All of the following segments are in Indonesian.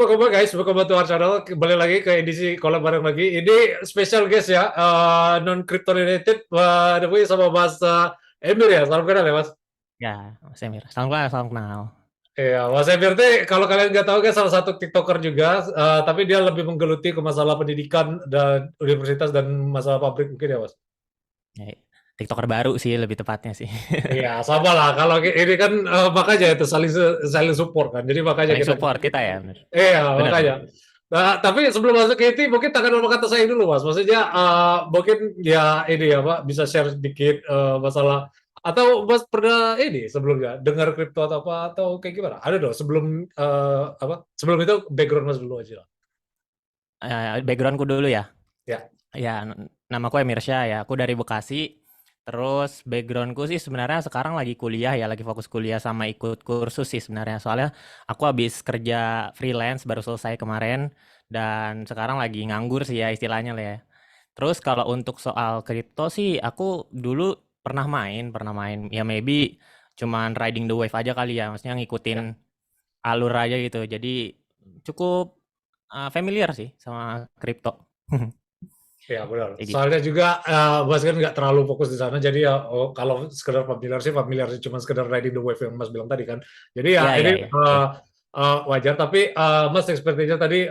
Welcome guys, welcome to our channel. Kembali lagi ke edisi collab bareng lagi. Ini special guest ya, non crypto related. By the way sama Mas Emir ya, salam kenal ya Mas. Ya, Mas Emir. Salam kenal. Iya, Mas Emir kalau kalian nggak tahu kan salah satu tiktoker juga, tapi dia lebih menggeluti ke masalah pendidikan dan universitas dan masalah pabrik mungkin ya Mas. Ya, TikToker baru sih lebih tepatnya sih. Iya, sama lah. Kalau ini kan makanya itu saling support kan. Jadi makanya Saling kita. support kita ya, bener. Iya, Bener, makanya. bener. Nah, tapi sebelum masuk ke itu, mungkin tangan nomor kata saya dulu, Mas. Maksudnya, mungkin ya ini ya, Pak, bisa share sedikit masalah atau Mas pernah ini sebelumnya dengar kripto atau apa atau kayak gimana? Ada dong sebelum apa? Sebelum itu background Mas dulu aja. Backgroundku dulu ya. Ya. Ya, namaku Emir Syah ya. Aku dari Bekasi. Terus backgroundku sih sebenarnya sekarang lagi kuliah ya, lagi fokus kuliah sama ikut kursus sih sebenarnya. Soalnya aku habis kerja freelance baru selesai kemarin dan sekarang lagi nganggur sih ya istilahnya lah ya. Terus kalau untuk soal kripto sih aku dulu pernah main ya maybe cuman riding the wave aja kali ya, maksudnya ngikutin Ya. alur aja gitu. Jadi cukup familiar sih sama kripto. Ya benar. Kayak gitu. Soalnya juga Mas kan nggak terlalu fokus di sana, jadi ya kalau sekedar familiar sih cuma sekedar riding the wave yang Mas bilang tadi kan. Jadi ya Iya, iya, ini iya. Betul. wajar, tapi Mas expertise-nya tadi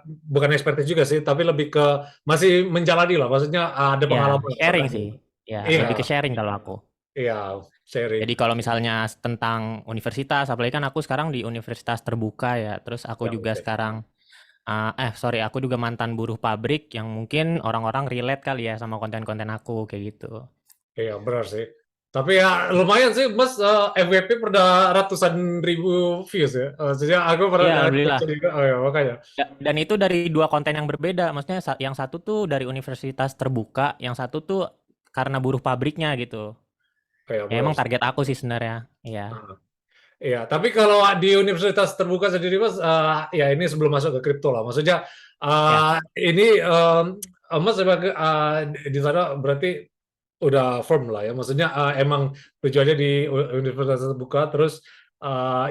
bukan expertise juga sih, tapi lebih ke masih menjalani lah, maksudnya ada Ya, pengalaman sharing pernah. sih. Ya, lebih ke Iya, sharing kalau aku. iya sharing. Jadi kalau misalnya tentang universitas, apalagi kan aku sekarang di universitas terbuka ya. Terus aku Ya, juga oke. sekarang sorry, aku juga mantan buruh pabrik yang mungkin orang-orang relate kali ya sama konten-konten aku kayak gitu. Iya benar sih. Tapi ya lumayan sih Mas, FYP pernah ratusan ribu views ya. Maksudnya aku pernah Iya, alhamdulillah. baca juga, oh ya makanya. Dan itu dari dua konten yang berbeda. Maksudnya yang satu tuh dari universitas terbuka, yang satu tuh karena buruh pabriknya gitu. Kayak Ya benar emang sih. target aku sih sebenarnya. Iya. Ah. Iya, tapi kalau di universitas terbuka sendiri, Mas, ya ini sebelum masuk ke kripto lah. Maksudnya Ya. ini Mas sebagai di sana berarti udah firm lah ya. Maksudnya emang tujuannya di universitas terbuka, terus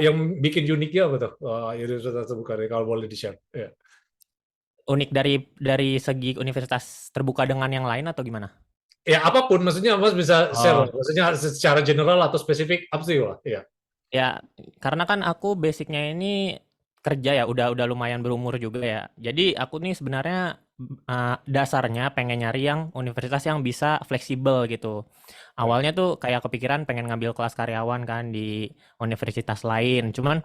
yang bikin uniknya apa tuh universitas terbuka nih kalau boleh di-share? Ya. Unik dari segi universitas terbuka dengan yang lain atau gimana? Ya apapun, maksudnya Mas bisa share lah. Oh, Maksudnya secara general atau spesifik apa sih lah? Iya. ya karena kan aku basicnya ini kerja ya, udah lumayan berumur juga ya. Jadi aku nih sebenarnya dasarnya pengen nyari yang universitas yang bisa fleksibel gitu. Ya. Awalnya tuh kayak kepikiran pengen ngambil kelas karyawan kan di universitas lain. Cuman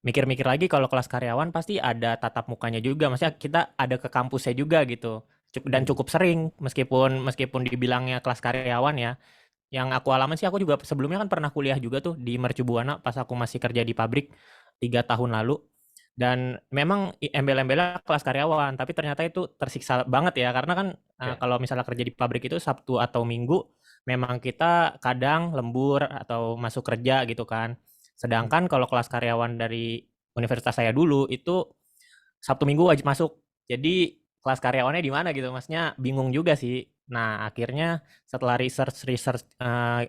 mikir-mikir lagi kalau kelas karyawan pasti ada tatap mukanya juga. Maksudnya kita ada ke kampusnya juga gitu. Dan Hmm. cukup sering meskipun dibilangnya kelas karyawan ya. Yang aku alamin sih aku juga sebelumnya kan pernah kuliah juga tuh di Mercu Buana pas aku masih kerja di pabrik 3 tahun lalu. Dan memang embel-embelnya kelas karyawan, tapi ternyata itu tersiksa banget ya karena kan Ya. kalau misalnya kerja di pabrik itu Sabtu atau Minggu memang kita kadang lembur atau masuk kerja gitu kan. Hmm. Sedangkan kalau kelas karyawan dari universitas saya dulu itu Sabtu Minggu wajib masuk. Jadi kelas karyawannya di mana gitu, Masnya bingung juga sih. Nah, akhirnya setelah research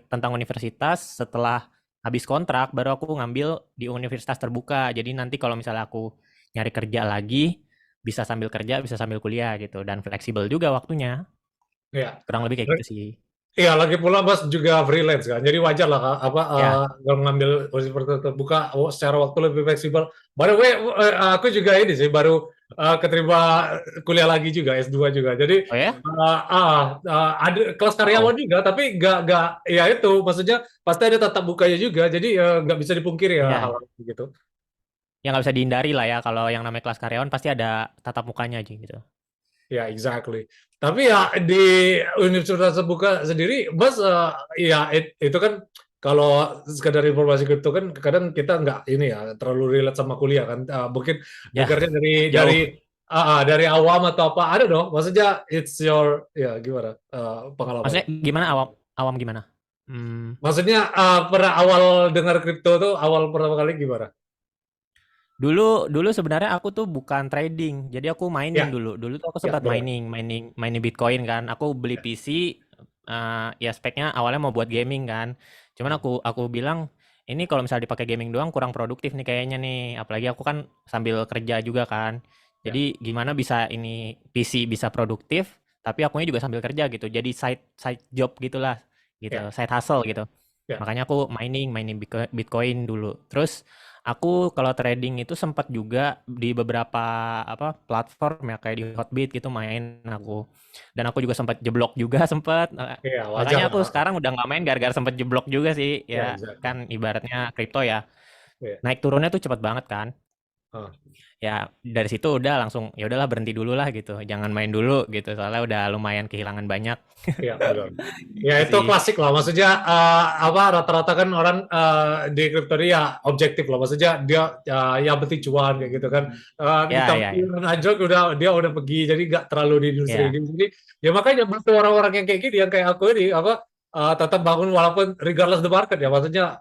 tentang universitas, setelah habis kontrak baru aku ngambil di universitas terbuka. Jadi nanti kalau misalnya aku nyari kerja lagi, bisa sambil kerja, bisa sambil kuliah gitu dan fleksibel juga waktunya. Ya. Kurang lebih kayak gitu sih. Iya, lagi pula Mas juga freelance kan, jadi wajar lah Kak, apa Ya, kalau ngambil universitas terbuka secara waktu lebih fleksibel. By the way, aku juga ini sih baru keterima kuliah lagi juga S2 juga. Jadi oh ya? ada kelas karyawan Wow. juga, tapi nggak ya itu maksudnya pasti ada tatap mukanya juga. Jadi nggak bisa dipungkiri ya Ya, hal gitu. yang nggak bisa dihindari lah ya kalau yang namanya kelas karyawan pasti ada tatap mukanya aja gitu. Ya, exactly. Tapi ya di universitas terbuka sendiri, Mas, ya itu kan kalau sekadar informasi kripto kan kadang kita nggak ini ya terlalu relate sama kuliah kan. Mungkin Ya, dengarnya jauh. dari awam atau apa, ada dong. Maksudnya it's your ya gimana Maksudnya pengalamannya? gimana awam awam gimana? Hmm, Maksudnya pernah awal dengar kripto tuh awal pertama kali gimana? dulu dulu sebenarnya aku tuh bukan trading, jadi aku mining Ya, dulu. Dulu tuh aku ya sempat benar. mining Bitcoin kan. Aku beli Ya, PC, ya speknya awalnya mau buat gaming kan. Cuman hmm, aku bilang ini kalau misalnya dipakai gaming doang kurang produktif nih kayaknya nih. Apalagi aku kan sambil kerja juga kan. Ya, Jadi gimana bisa ini PC bisa produktif, tapi akunya juga sambil kerja gitu. Jadi side side job gitulah, gitu, ya, side hustle gitu. ya. Makanya aku mining Bitcoin dulu. Terus aku kalau trading itu sempat juga di beberapa apa platform ya kayak di Hotbit gitu main aku. Dan aku juga sempat jeblok juga sempat. Iya, wajar Makanya aku lah. sekarang udah nggak main gara-gara sempat jeblok juga sih. Ya, Ya exactly. kan ibaratnya kripto ya. Ya. Naik turunnya tuh cepet banget kan. Ah. Ya dari situ udah langsung ya udahlah berhenti dulu lah gitu. Jangan main dulu gitu. Soalnya udah lumayan kehilangan banyak Iya, benar. Ya gitu itu sih. klasik lah. Maksudnya apa rata-rata kan orang di kripto ini ya objektif lah. Maksudnya dia yang penting cuan kayak gitu kan. Ya Ditambah ya ya. anjlok dia udah pergi jadi nggak terlalu di industri Ya. ini. Jadi ya makanya butuh orang-orang yang kayak gini yang kayak aku ini apa tetap bangun walaupun regardless the market ya. Maksudnya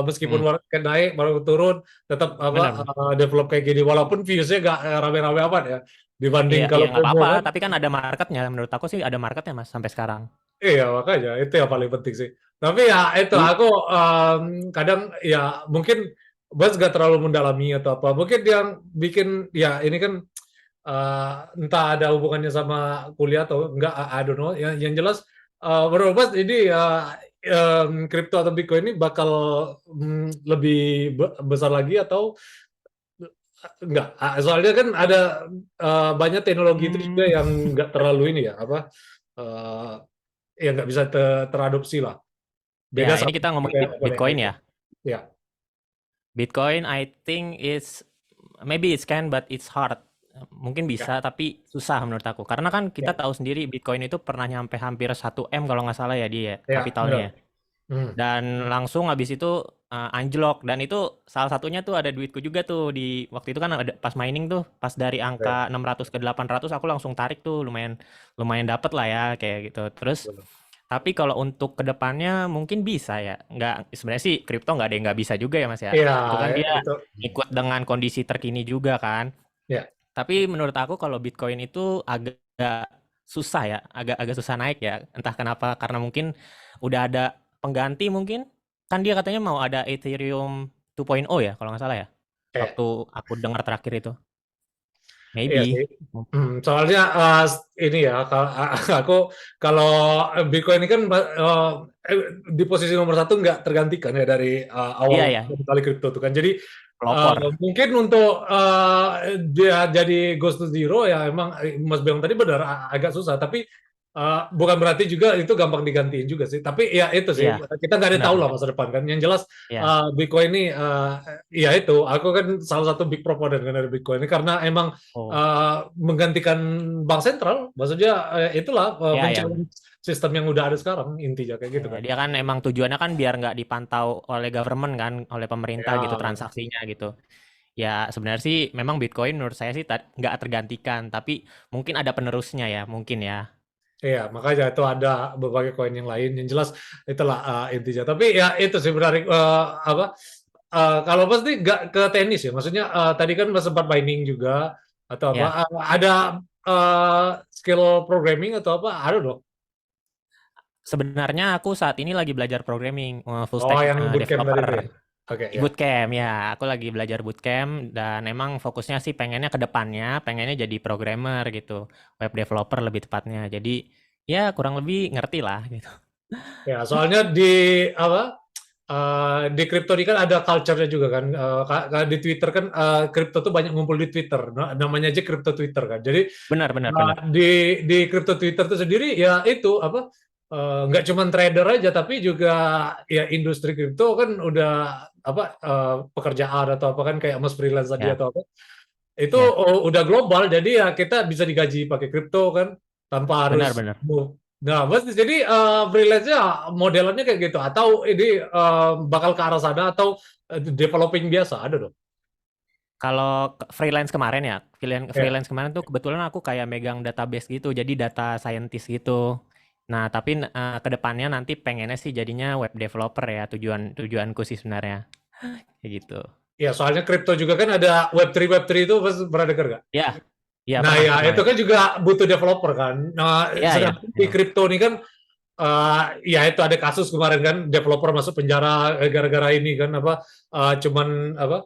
meskipun Hmm, market naik baru turun tetap apa benar benar. develop kayak gini walaupun viewsnya nggak rame-rame amat ya dibanding Iya kalau iya nggak promo apa-apa. kan. Tapi kan ada marketnya. Menurut aku sih ada marketnya mas sampai sekarang. Iya, makanya itu yang paling penting sih. Tapi ya itu Dulu. aku kadang ya mungkin Bas gak terlalu mendalami atau apa. Mungkin yang bikin ya ini kan entah ada hubungannya sama kuliah atau enggak, I don't know. Yang jelas menurut Bas ini kripto atau Bitcoin ini bakal lebih besar lagi atau enggak? Soalnya kan ada banyak teknologi itu juga Hmm, yang enggak terlalu ini ya apa eh, ya nggak bisa teradopsi lah. Beda ya ini sama kita ngomongin kayak OpenAI Bitcoin itu. ya. Ya, Bitcoin I think is maybe it's can but it's hard. Mungkin ya, bisa tapi susah menurut aku. Karena kan kita ya, tahu sendiri Bitcoin itu pernah nyampe hampir 1 M kalau nggak salah ya dia ya, benar. kapitalnya. Hmm. Dan langsung habis itu anjlok dan itu salah satunya tuh ada duitku juga tuh di waktu itu kan ada pas mining tuh pas dari Ya, angka 600 ke 800 aku langsung tarik tuh lumayan lumayan dapet lah ya kayak gitu. Terus benar. tapi kalau untuk kedepannya mungkin bisa ya. Nggak, sebenarnya sih kripto nggak ada yang nggak bisa juga ya Mas ya. Iya, Itu kan dia itu. ikut dengan kondisi terkini juga kan. Ya, Tapi menurut aku kalau Bitcoin itu agak susah ya, agak susah naik ya. Entah kenapa karena mungkin udah ada pengganti mungkin. Kan dia katanya mau ada Ethereum 2.0 ya kalau nggak salah ya. eh, Waktu aku dengar terakhir itu. iya sih. Maybe. Soalnya ini ya, aku kalau Bitcoin ini kan di posisi nomor satu nggak tergantikan ya dari awal Iya ya, kali kripto itu kan. Jadi pelopor. mungkin untuk dia jadi Ghost to Zero ya emang Mas bilang tadi benar agak susah. Tapi bukan berarti juga itu gampang digantiin juga sih. Tapi ya itu sih Iya, kita nggak ada tahu lah benar-benar. masa depan kan. Yang jelas Iya. Bitcoin ini ya itu aku kan salah satu big proponent kan dari Bitcoin ini karena emang Oh. menggantikan bank sentral. Maksudnya itulah Ya ya. men-challenge sistem yang udah ada sekarang intinya kayak gitu Ya, kan. dia kan emang tujuannya kan biar nggak dipantau oleh government kan, oleh pemerintah gitu Ya, transaksinya gitu. Ya sebenarnya sih memang Bitcoin menurut saya sih nggak tergantikan, tapi mungkin ada penerusnya ya, mungkin ya. iya, makanya itu ada berbagai koin yang lain. Yang jelas itulah intinya. Tapi ya itu sih menarik apa? Kalau pasti nggak ke tenis ya. Maksudnya tadi kan Mas sempat mining juga atau apa? Ya, Ada skill programming atau apa? Ada dong. sebenarnya aku saat ini lagi belajar programming, full Oh, stack yang bootcamp tadi developer. itu ya. Oke, Di ya. bootcamp ya, aku lagi belajar bootcamp dan emang fokusnya sih pengennya ke depannya, pengennya jadi programmer gitu, web developer lebih tepatnya. Jadi ya kurang lebih ngerti lah gitu. Ya, soalnya di apa? Di kripto ini kan ada culture-nya juga kan. Di Twitter kan kripto tuh banyak ngumpul di Twitter. Namanya aja kripto Twitter kan. Jadi Benar benar benar. di kripto Twitter itu sendiri ya itu apa nggak cuma trader aja tapi juga ya industri kripto kan udah apa pekerjaan atau apa kan kayak mas freelance tadi Ya, atau apa itu ya. udah global jadi ya kita bisa digaji pakai kripto kan tanpa Benar harus benar. move. Nah, jadi freelance-nya modelannya kayak gitu atau ini bakal ke arah sana atau developing biasa ada dong. Kalau freelance kemarin ya, Ya. freelance kemarin tuh kebetulan aku kayak megang database gitu, jadi data scientist gitu. Nah, tapi ke depannya nanti pengennya sih jadinya web developer ya, tujuanku sih sebenarnya. Kayak gitu. Ya, soalnya kripto juga kan ada Web3 itu pernah dengar nggak? Ya, ya Nah, pernah ya pernah itu itu. kan juga butuh developer kan. Nah, Ya, ya. sedangkan di Ya. kripto ini kan ya itu ada kasus kemarin kan developer masuk penjara gara-gara ini kan apa cuman apa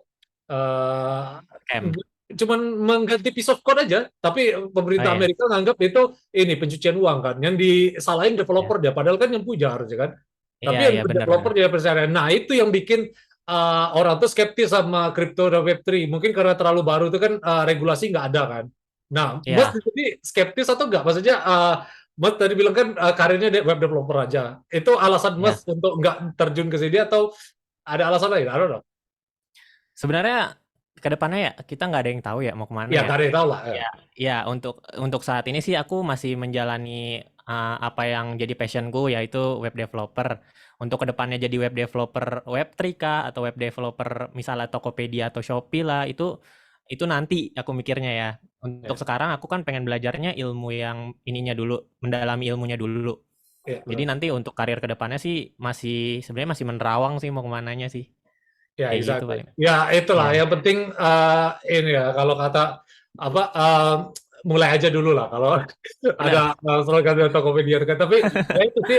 Scam. cuman mengganti piece of code aja, tapi Oh pemerintah ya, Amerika nganggap itu ini pencucian uang kan, yang disalahin ya, developer dia, padahal kan yang punya harusnya kan, iya, tapi yang iya, developer benar-benar. dia percaya. Nah itu yang bikin orang tuh skeptis sama crypto dan Web3, mungkin karena terlalu baru itu kan regulasi nggak ada kan. Nah, Mas Ya, jadi skeptis atau nggak? Maksudnya Mas tadi bilang kan karirnya web developer aja. Itu alasan ya. Mas untuk nggak terjun ke sini atau ada alasan lain? I don't know. Sebenarnya ke depannya ya kita nggak ada yang tahu ya mau kemana Ya, ya. nggak ada yang tahu lah. Ya. Ya, ya untuk saat ini sih aku masih menjalani apa yang jadi passionku yaitu web developer. Untuk kedepannya jadi web developer Web3 kah atau web developer misalnya Tokopedia atau Shopee lah itu nanti aku mikirnya ya. Untuk Ya, sekarang aku kan pengen belajarnya ilmu yang ininya dulu, mendalami ilmunya dulu. ya, Jadi benar. nanti untuk karir kedepannya sih masih sebenarnya masih menerawang sih mau kemananya sih. Ya, Kayak gitu exactly. paling. Ya, itulah. Ya, Yang penting ini ya, kalau kata apa, mulai aja dulu lah. Kalau benar. ada slogan dari Tokopedia kan. Tapi ya itu sih,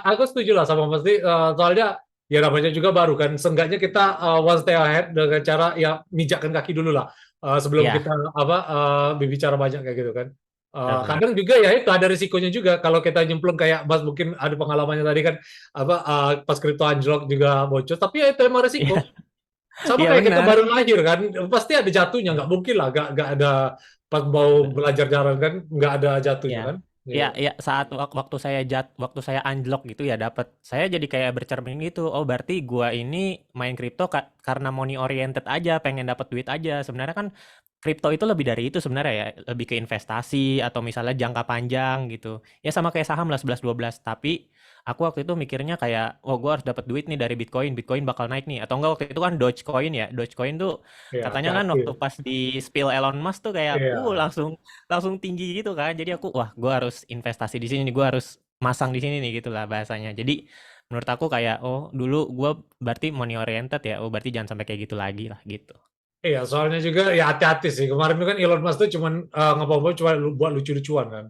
aku setuju lah sama Mas Di. Soalnya ya namanya juga baru kan. Seenggaknya kita one step ahead dengan cara ya mijakkan kaki dulu lah sebelum kita Ya, apa berbicara banyak kayak gitu kan. benar-benar. Kadang juga ya itu ada risikonya juga kalau kita nyemplung kayak Mas mungkin ada pengalamannya tadi kan apa pas kripto anjlok juga bocor, tapi ya itu emang Iya, risiko sama iya kayak kita benar. baru lahir kan, pasti ada jatuhnya, nggak mungkin lah, nggak ada pas mau belajar jalan kan, nggak ada jatuhnya Ya, kan. ya, Iya, ya saat waktu saya unlock gitu ya dapat. Saya jadi kayak bercermin gitu. Oh, berarti gua ini main kripto karena money oriented aja, pengen dapat duit aja. Sebenarnya kan kripto itu lebih dari itu sebenarnya ya, lebih ke investasi atau misalnya jangka panjang gitu. Ya sama kayak saham lah 11-12, tapi aku waktu itu mikirnya kayak, oh gua harus dapat duit nih dari Bitcoin, Bitcoin bakal naik nih. Atau enggak waktu itu kan Dogecoin ya. Dogecoin tuh iya, katanya kan hati-hati. waktu pas di spill Elon Musk tuh kayak Iya, langsung langsung tinggi gitu kan. Jadi aku wah, gue harus investasi di sini nih, gue harus masang di sini nih gitulah bahasanya. Jadi menurut aku kayak oh dulu gue berarti money oriented ya. Oh berarti jangan sampai kayak gitu lagi lah gitu. iya, soalnya juga ya hati-hati sih. Kemarin itu kan Elon Musk tuh cuman ngomong-ngomong cuma buat lucu-lucuan kan.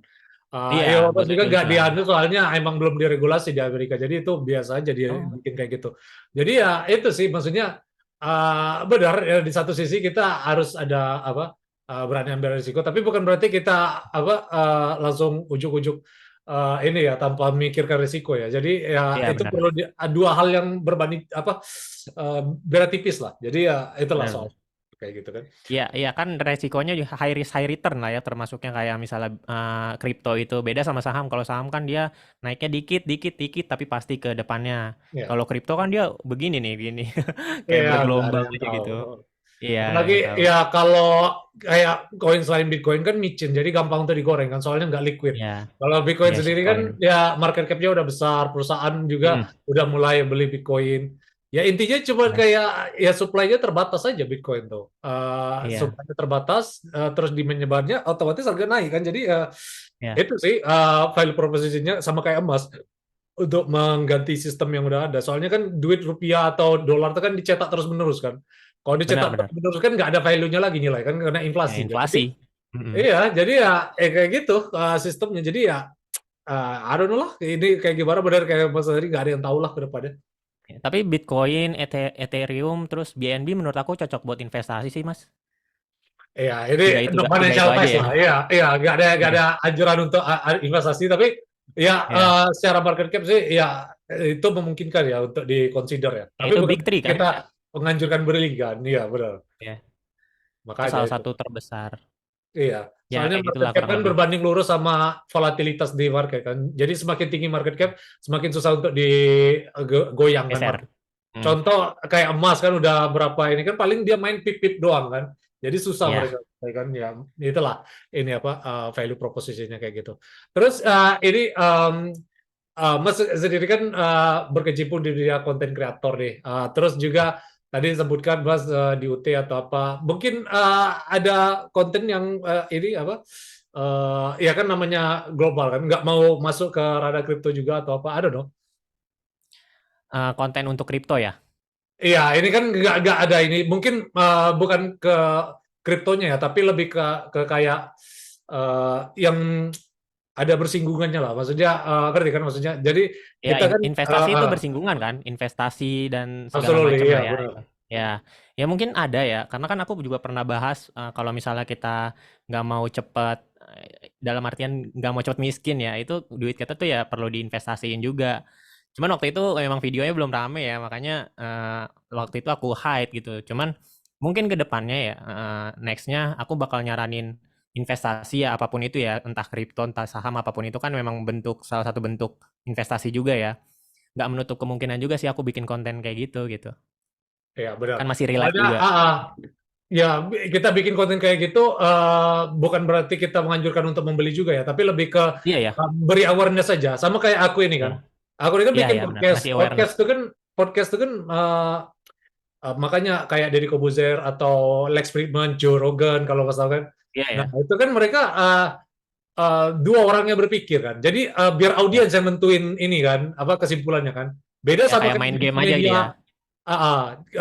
Iya, Elon Musk buat juga nggak lucu-lucuan. dianu soalnya emang belum diregulasi di Amerika. Jadi itu biasa aja dia Oh, bikin kayak gitu. Jadi ya itu sih maksudnya benar ya, di satu sisi kita harus ada apa berani ambil risiko, tapi bukan berarti kita apa langsung ujuk-ujuk ini ya tanpa memikirkan risiko ya. Jadi ya iya itu benar. perlu dua hal yang berbanding apa beda tipis lah. Jadi ya itulah Benar, soal benar. kayak gitu kan. Iya, iya kan resikonya juga high risk high return lah ya termasuknya kayak misalnya kripto itu beda sama saham. Kalau saham kan dia naiknya dikit dikit dikit tapi pasti ke depannya. Ya, Kalau kripto kan dia begini nih, begini. Kayak ya nggak ada bergelombang yang aja tahu. gitu. Iya, nggak ada Apalagi yang tahu. ya kalau kayak koin selain Bitcoin kan micin, jadi gampang untuk digoreng kan, soalnya nggak liquid. Iya, Kalau Bitcoin iya sendiri kan shitcoin. ya market cap-nya udah besar, perusahaan juga Mm, udah mulai beli Bitcoin. Ya intinya cuma iya, kayak ya supply-nya terbatas aja Bitcoin tuh. iya, Supply-nya terbatas, terus di menyebarnya otomatis harga naik kan. Jadi iya. itu sih value proposition-nya sama kayak emas untuk mengganti sistem yang udah ada. Soalnya kan duit rupiah atau dolar itu kan dicetak terus-menerus kan. Kalau dicetak Benar-benar. terus-menerus kan nggak ada value-nya lagi nilai kan karena Ya inflasi kan. Jadi inflasi. Mm-mm. iya, jadi ya kayak gitu sistemnya. Jadi ya I don't know lah. Ini kayak gimana benar kayak Mas tadi nggak ada yang tahu lah ke depannya. Ya, tapi Bitcoin, Ethereum, terus BNB menurut aku cocok buat investasi sih, Mas. Iya, ini untuk Tiga financial itu aja advice ya. lah. Iya, iya, nggak ada Iya, anjuran untuk investasi, tapi ya iya. secara market cap sih ya itu memungkinkan ya untuk di consider ya. Ya, Tapi itu bukan Big Three kan? kita menganjurkan berligan. Iya, benar. Ya, itu Makanya salah itu. satu terbesar. Iya, Ya, soalnya kayak market gitulah cap kurang kan lebih. berbanding lurus sama volatilitas di market kan. Jadi semakin tinggi market cap, semakin susah untuk digoyangkan market. Geser. Hmm, Contoh kayak emas kan udah berapa ini kan paling dia main pip-pip doang kan. Jadi susah mereka ya. kan ya itulah ini apa value propositionnya kayak gitu. Terus ini Mas sendiri kan berkecimpung di dunia konten kreator nih. Terus juga tadi disebutkan Mas di UT atau apa. Mungkin ada konten yang ini apa? Ya kan namanya global kan, nggak mau masuk ke ranah kripto juga atau apa? Ada dong. Konten untuk kripto ya. Iya, ini kan nggak ada ini. Mungkin bukan ke kriptonya ya, tapi lebih ke kayak yang ada bersinggungannya lah. Maksudnya ngerti kan maksudnya. Jadi Ya, kita kan investasi itu bersinggungan kan, investasi dan segala absolutely macam ya lah ya benar. itu. Ya, ya mungkin ada ya, karena kan aku juga pernah bahas kalau misalnya kita nggak mau cepat, dalam artian nggak mau cepat miskin ya, itu duit kita tuh ya perlu diinvestasiin juga. Cuman waktu itu memang videonya belum rame ya, makanya waktu itu aku hide gitu. Cuman mungkin ke depannya ya, nextnya aku bakal nyaranin investasi ya apapun itu ya, entah kripto, entah saham apapun itu kan memang salah satu bentuk investasi juga ya. Nggak menutup kemungkinan juga sih aku bikin konten kayak gitu gitu. Ya benar. Kan masih relate Soalnya juga. ya kita bikin konten kayak gitu bukan berarti kita menganjurkan untuk membeli juga ya, tapi lebih ke Iya ya. beri awareness saja. Sama kayak aku ini kan. Iya. Aku ini kan Iya bikin ya benar, podcast. ngasih awareness. Podcast tuh kan makanya kayak Deddy Corbuzier atau Lex Fridman, Joe Rogan kalau nggak salah kan. Iya Nah, ya. itu kan mereka dua orang yang berpikir kan. Jadi biar Ya. audiens yang nentuin ini kan, apa kesimpulannya kan. Beda Ya sama kayak kayak main game aja dia. media.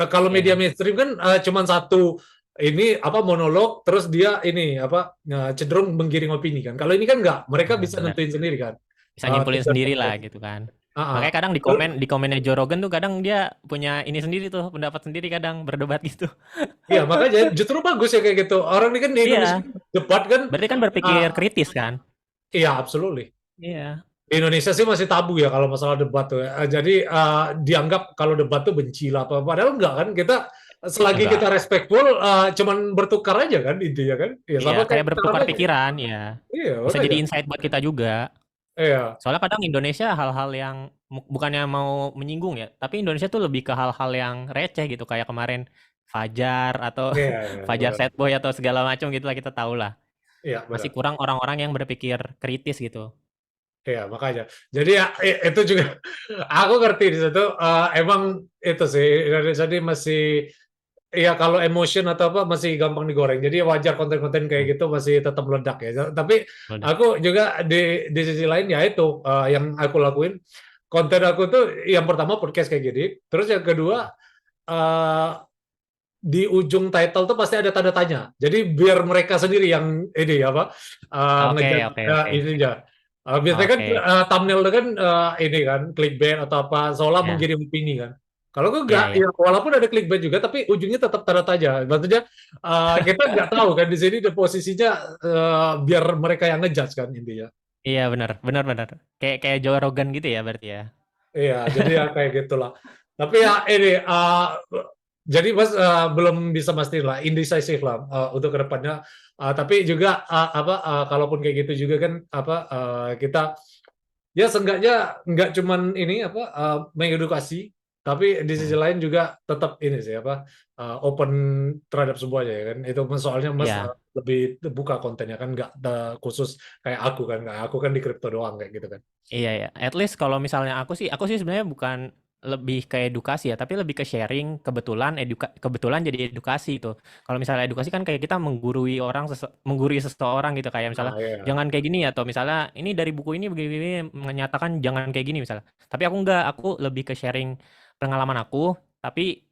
Kalau media Iya. mainstream kan cuman satu ini apa monolog, terus dia ini apa cenderung menggiring opini kan. Kalau ini kan nggak, mereka Nah, bisa benar. nentuin sendiri kan. Bisa nyimpulin Tujuan sendiri lah podcast. gitu kan. Ah, ah. Makanya kadang di komennya Joe Rogan tuh kadang dia punya ini sendiri tuh, pendapat sendiri kadang berdebat gitu. Iya, makanya justru bagus ya kayak gitu. Orang ini kan di Indonesia Iya. debat kan, Berarti kan berpikir ah, kritis kan? iya absolutely. Iya. Di Indonesia sih masih tabu ya kalau masalah debat tuh. Jadi dianggap kalau debat tuh benci lah apa. Padahal enggak kan. Kita selagi kita Enggak. respectful, cuman bertukar aja kan intinya kan. Ya Iya, sama kayak kayak sekarang bertukar aja. pikiran, ya. Iya Bisa makanya. jadi insight buat kita juga. Iya, Soalnya kadang Indonesia hal-hal yang bukannya mau menyinggung ya, tapi Indonesia tuh lebih ke hal-hal yang receh gitu, kayak kemarin Fajar atau iya, iya, Fajar benar. Sad Boy atau segala macam gitu lah kita tahu lah. Iya Masih benar. kurang orang-orang yang berpikir kritis gitu. Iya makanya. Jadi ya itu juga aku ngerti di situ. Emang itu sih Indonesia ini masih ya kalau emotion atau apa masih gampang digoreng. Jadi wajar konten-konten kayak Hmm, gitu masih tetap meledak ya. Tapi udah. aku juga di sisi lain ya itu yang aku lakuin. Konten aku tuh yang pertama podcast kayak gini. Terus yang kedua eh, di ujung title tuh pasti ada tanda tanya. Jadi biar mereka sendiri yang ini apa Oke, ngejat oke, oke. ini ya. Biasanya kan Oke. thumbnail itu kan ini kan clickbait atau apa seolah Ya. menggiring opini kan. Kalau gue enggak, Ya, ya ya. walaupun ada clickbait juga, tapi ujungnya tetap tanda tanya. Maksudnya kita nggak tahu kan di sini di posisinya biar mereka yang ngejudge kan intinya. Iya, benar, benar, benar. Kayak kayak Joe Rogan gitu ya berarti ya. Iya, jadi ya kayak gitulah. Tapi ya ini, jadi Mas belum bisa mastiin lah, indecisive lah untuk kedepannya. Tapi juga apa, kalaupun kayak gitu juga kan apa kita ya seenggaknya nggak cuman ini apa mengedukasi, tapi di sisi Hmm. lain juga tetap ini sih apa open terhadap semuanya ya kan. Itu soalnya Mas Iya. lebih buka kontennya kan nggak khusus kayak aku kan, nggak aku kan di kripto doang kayak gitu kan. Iya ya, at least kalau misalnya aku sih sebenarnya bukan lebih ke edukasi ya, tapi lebih ke sharing. Kebetulan jadi edukasi itu. Kalau misalnya edukasi kan kayak kita menggurui seseorang gitu, kayak misalnya Nah ya. jangan kayak gini, atau misalnya ini dari buku ini begini menyatakan jangan kayak gini misalnya. Tapi aku enggak, aku lebih ke sharing pengalaman aku, tapi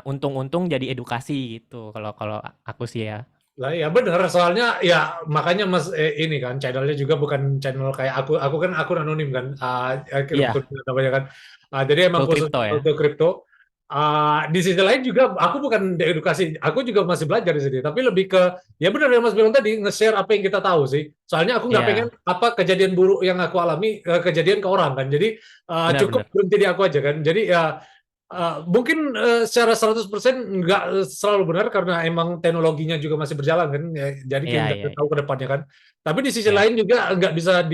untung-untung jadi edukasi gitu. Kalau kalau aku sih ya. Lah ya benar, soalnya ya makanya Mas ini kan channelnya juga bukan channel kayak aku kan akun anonim kan, kripto Iya, namanya kan. Jadi emang full khusus crypto ya. untuk kripto. Di sisi lain juga aku bukan edukasi, aku juga masih belajar di sini. Tapi lebih ke ya benar yang Mas bilang tadi nge-share apa yang kita tahu sih. Soalnya aku nggak pengen Iya, apa kejadian buruk yang aku alami kejadian ke orang kan. Jadi cukup benar-benar. berhenti di aku aja kan. Jadi ya mungkin secara 100% nggak selalu benar karena emang teknologinya juga masih berjalan kan, ya, jadi kita Iya, nggak iya, tahu ke depannya kan. Tapi di sisi iya. lain juga nggak bisa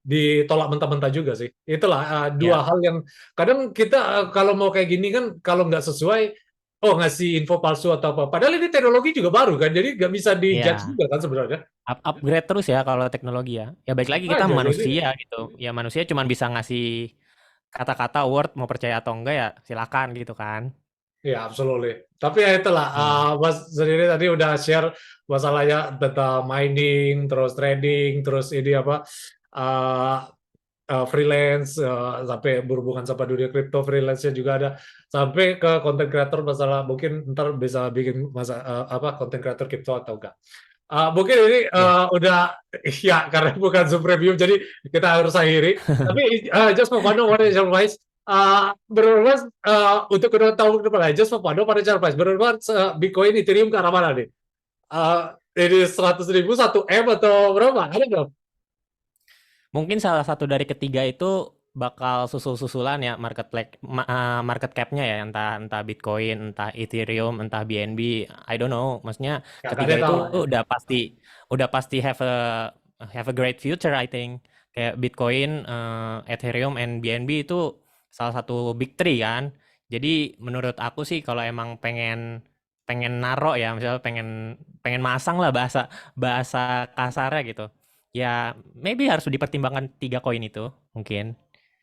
ditolak mentah-mentah juga sih. Itulah dua Iya. hal yang kadang kita kalau mau kayak gini kan kalau nggak sesuai, oh ngasih info palsu atau apa. Padahal ini teknologi juga baru kan, jadi nggak bisa dijudge Iya. juga kan sebenarnya. Upgrade terus ya kalau teknologi ya. Ya baik lagi kita Aja jadi manusia gitu. Ya manusia cuma bisa ngasih kata-kata word, mau percaya atau enggak ya silakan gitu kan. ya absolutely. Tapi ya itulah, Hmm. Mas sendiri tadi udah share masalahnya tentang mining, terus trading, terus ini apa, uh, freelance, sampai berhubungan sama dunia kripto, freelance-nya juga ada, sampai ke content creator masalah mungkin ntar bisa bikin apa content creator kripto atau enggak. Mungkin ini Ya. udah ya karena bukan Zoom review jadi kita harus akhiri. Tapi just for fun, what is your advice? Menurut Mas, untuk kedua tahun ke depan, just for fun, what is your advice? Menurut Mas, Bitcoin, Ethereum ke arah mana nih? Ini 100.000, 1 M atau berapa? Ada nggak? Mungkin salah satu dari ketiga itu bakal susul-susulan ya market cap-nya ya, entah entah Bitcoin, entah Ethereum, entah BNB, I don't know. Maksudnya Ya, nggak ada ketiga yang itu tahu lah ya. udah pasti have a great future I think. Kayak Bitcoin, Ethereum, and BNB itu salah satu big three kan. Jadi menurut aku sih kalau emang pengen pengen naro ya, misalnya pengen pengen masang lah bahasa bahasa kasarnya gitu. Ya, maybe harus dipertimbangkan 3 koin itu mungkin.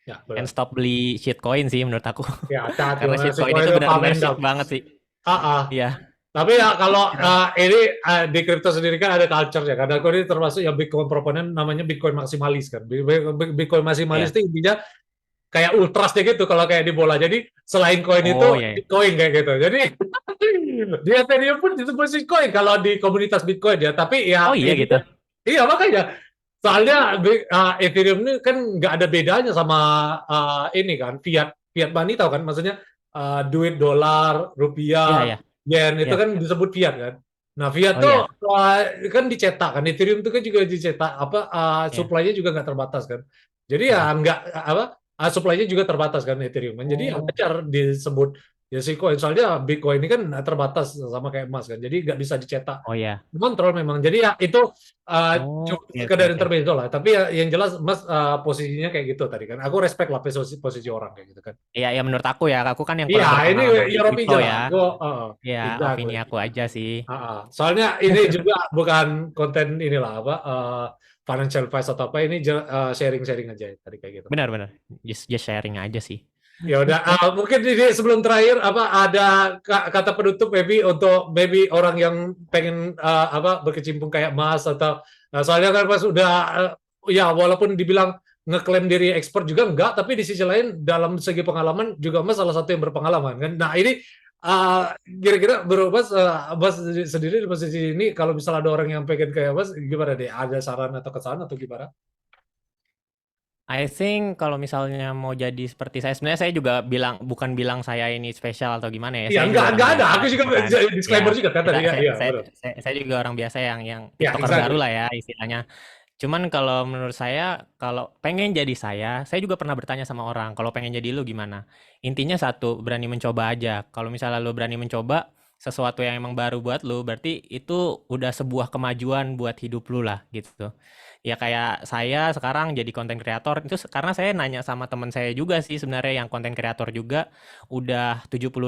Ya, And benar. stop beli shitcoin sih menurut aku. Ya, hati-hati. Karena Si shitcoin koin itu itu benar-benar pamen shit dong. banget sih. Ah, ah. Iya. Tapi ya kalau Iya. ini di kripto sendiri kan ada culture ya. Karena aku ini termasuk yang Bitcoin proponen namanya Bitcoin maksimalis kan. Bitcoin maksimalis Iya. itu intinya kayak ultrasnya gitu kalau kayak di bola. Jadi selain koin itu Oh iya, iya. Bitcoin kayak gitu. Jadi di Ethereum pun disebut Bitcoin kalau di komunitas Bitcoin ya. Tapi Oh ya iya ini gitu. iya makanya soalnya Ethereum ini kan nggak ada bedanya sama ini kan fiat fiat money tahu kan maksudnya duit dolar, Iya, rupiah, iya. yen itu Iya. kan disebut fiat kan. Nah fiat Oh tuh iya. kan dicetak kan Ethereum itu kan juga dicetak apa Iya. supply-nya juga nggak terbatas kan. Jadi ya Heeh. nggak apa supply-nya juga terbatas kan Ethereum kan. Jadi ya Oh. wajar disebut ya si coin soalnya Bitcoin ini kan terbatas sama kayak emas kan. Jadi nggak bisa dicetak Oh iya. kontrol memang. Jadi ya itu Oh, cuma oke, oke, sekedar oke. intermezzo lah. Tapi ya yang jelas Mas posisinya kayak gitu tadi kan. Aku respect lah posisi posisi orang kayak gitu kan. Iya, iya menurut aku ya, aku kan yang Iya, kurang ini berpengalaman di your kripto opinion lah. ya. Aku, Iya, exactly. opini aku aja sih. Soalnya ini juga bukan konten inilah apa financial advice atau apa. Ini sharing-sharing aja tadi kayak gitu. Benar-benar. Just sharing aja sih. Ya udah, mungkin ini sebelum terakhir apa ada kata penutup maybe untuk maybe orang yang pengen apa berkecimpung kayak Mas atau soalnya kan Mas udah ya walaupun dibilang ngeklaim diri expert juga enggak, tapi di sisi lain dalam segi pengalaman juga Mas salah satu yang berpengalaman kan. Nah ini kira-kira bro Mas, Mas sendiri di posisi ini kalau misalnya ada orang yang pengen kayak Mas gimana deh? Ada saran atau kesan atau gimana? I think kalau misalnya mau jadi seperti saya, sebenarnya saya juga bukan bilang saya ini spesial atau gimana ya. Iya Saya juga orang enggak ada. biasa Aku juga gitu kan. disclaimer Ya, juga kan tadi kita ya, saya iya saya betul. saya, saya juga orang biasa yang Ya, TikToker baru exactly. lah ya istilahnya. Cuman kalau menurut saya, kalau pengen jadi saya juga pernah bertanya sama orang, kalau pengen jadi lu gimana? Intinya satu, berani mencoba aja. Kalau misalnya lu berani mencoba sesuatu yang emang baru buat lu, berarti itu udah sebuah kemajuan buat hidup lu lah gitu. Ya kayak saya sekarang jadi konten kreator itu karena saya nanya sama teman saya juga sih sebenarnya yang konten kreator juga udah 70.000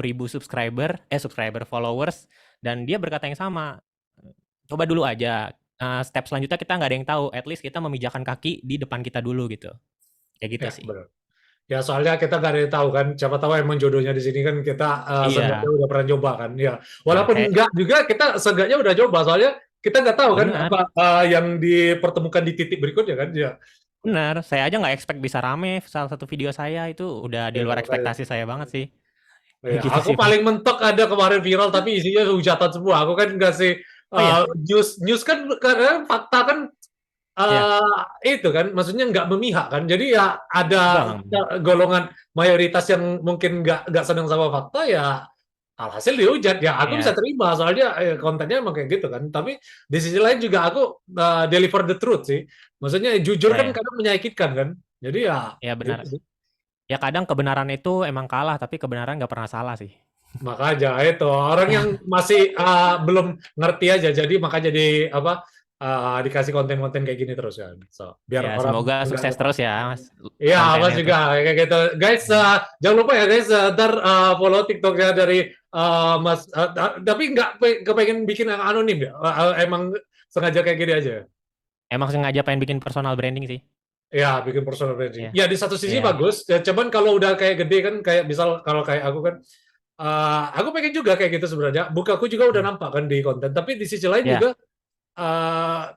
subscriber followers dan dia berkata yang sama. Coba dulu aja. Step selanjutnya kita nggak ada yang tahu. At least kita memijakan kaki di depan kita dulu gitu. Kayak gitu Ya, sih. benar. Ya, soalnya kita nggak ada yang tahu kan. Siapa tahu emang jodohnya di sini kan kita seenggaknya Iya, udah pernah coba kan. Ya, ya walaupun saya enggak juga kita seenggaknya udah coba. Soalnya kita nggak tahu kan benar, apa yang dipertemukan di titik berikutnya kan. Ya, benar. Saya aja nggak expect bisa rame. Salah satu video saya itu udah di ya luar makanya. ekspektasi saya banget sih. Ya, Gitu aku sih, Mas. paling mentok ada kemarin viral tapi isinya hujatan semua. Aku kan ngasih Oh iya, news news kan karena fakta kan ya. itu kan maksudnya nggak memihak kan. Jadi ya ada Enggak. golongan mayoritas yang mungkin nggak senang sama fakta ya alhasil dihujat ya aku bisa Ya, terima soalnya kontennya emang kayak gitu kan tapi di sisi lain juga aku deliver the truth sih maksudnya jujur ya, kan ya. kadang menyakitkan kan jadi ya Ya itu benar. sih Ya kadang kebenaran itu emang kalah, tapi kebenaran nggak pernah salah sih. makanya itu orang yang masih belum ngerti aja jadi makanya di apa dikasih konten-konten kayak gini terus kan so biar Ya orang semoga nggak sukses terus ya, Mas. iya, Mas Kontennya juga terus. kayak gitu. Guys, jangan lupa ya guys, ntar follow TikToknya dari Mas. Tapi nggak kepengen bikin yang anonim ya? Emang sengaja kayak gini aja. Emang sengaja pengen bikin personal branding sih. Ya, bikin personal branding. Iya. Ya, di satu sisi Iya. bagus. Ya, cuman kalau udah kayak gede kan, kayak misal kalau kayak aku kan, aku pengen juga kayak gitu sebenarnya. Bukaku juga udah Hmm. nampak kan di konten. Tapi di sisi lain Ya. juga uh,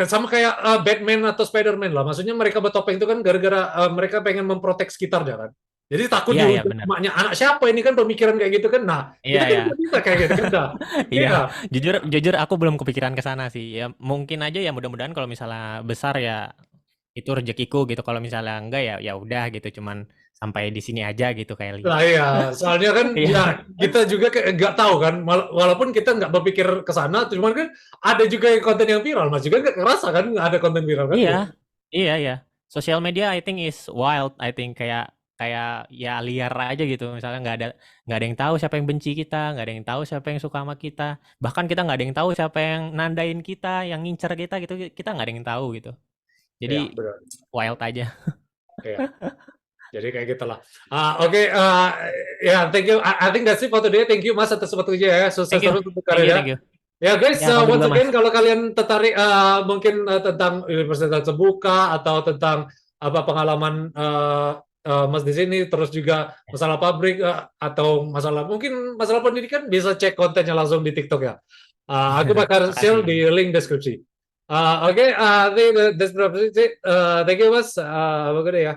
sama kayak Batman atau Spider-Man lah. Maksudnya mereka bertopeng itu kan gara-gara mereka pengen memprotek sekitarnya kan. Jadi takut Iya, iya dihujat benar. emaknya, anak siapa ini kan pemikiran kayak gitu kan. Nah, Iya, kita kan iya. nggak bisa kayak gitu kan. Nah, Iya, iya. jujur jujur aku belum kepikiran ke sana sih. Ya mungkin aja ya mudah-mudahan kalau misalnya besar ya itu rezekiku gitu. Kalau misalnya enggak ya ya udah gitu, cuman sampai di sini aja gitu Kelly. Lah iya, soalnya kan Iya. ya kita juga kayak nggak tahu kan, walaupun kita nggak berpikir ke sana, cuman kan ada juga yang konten yang viral, Mas juga nggak ngerasa kan nggak ada konten viral kan? Iya. Ya, Iya, iya. Social media I think is wild. I think kayak kayak ya liar aja gitu. Misalnya nggak ada yang tahu siapa yang benci kita, nggak ada yang tahu siapa yang suka sama kita. Bahkan kita nggak ada yang tahu siapa yang nandain kita, yang ngincer kita gitu. Kita nggak ada yang tahu gitu. Jadi ya benar. wild aja. Ya, jadi kayak gitulah. Oke, ya thank you. I think that's it for today. Thank you Mas atas waktunya ya. Sukses Thank you. terus untuk Thank you, karirnya. thank you. Ya guys, Ya, kamu once juga, Mas. again kalau kalian tertarik mungkin tentang universitas terbuka atau tentang apa pengalaman Mas di sini, terus juga masalah pabrik atau masalah mungkin masalah pendidikan, bisa cek kontennya langsung di TikTok ya. Aku bakal share Makasih. di link deskripsi. Oke, I think that's it. Thank you Mas. Have a good day ya.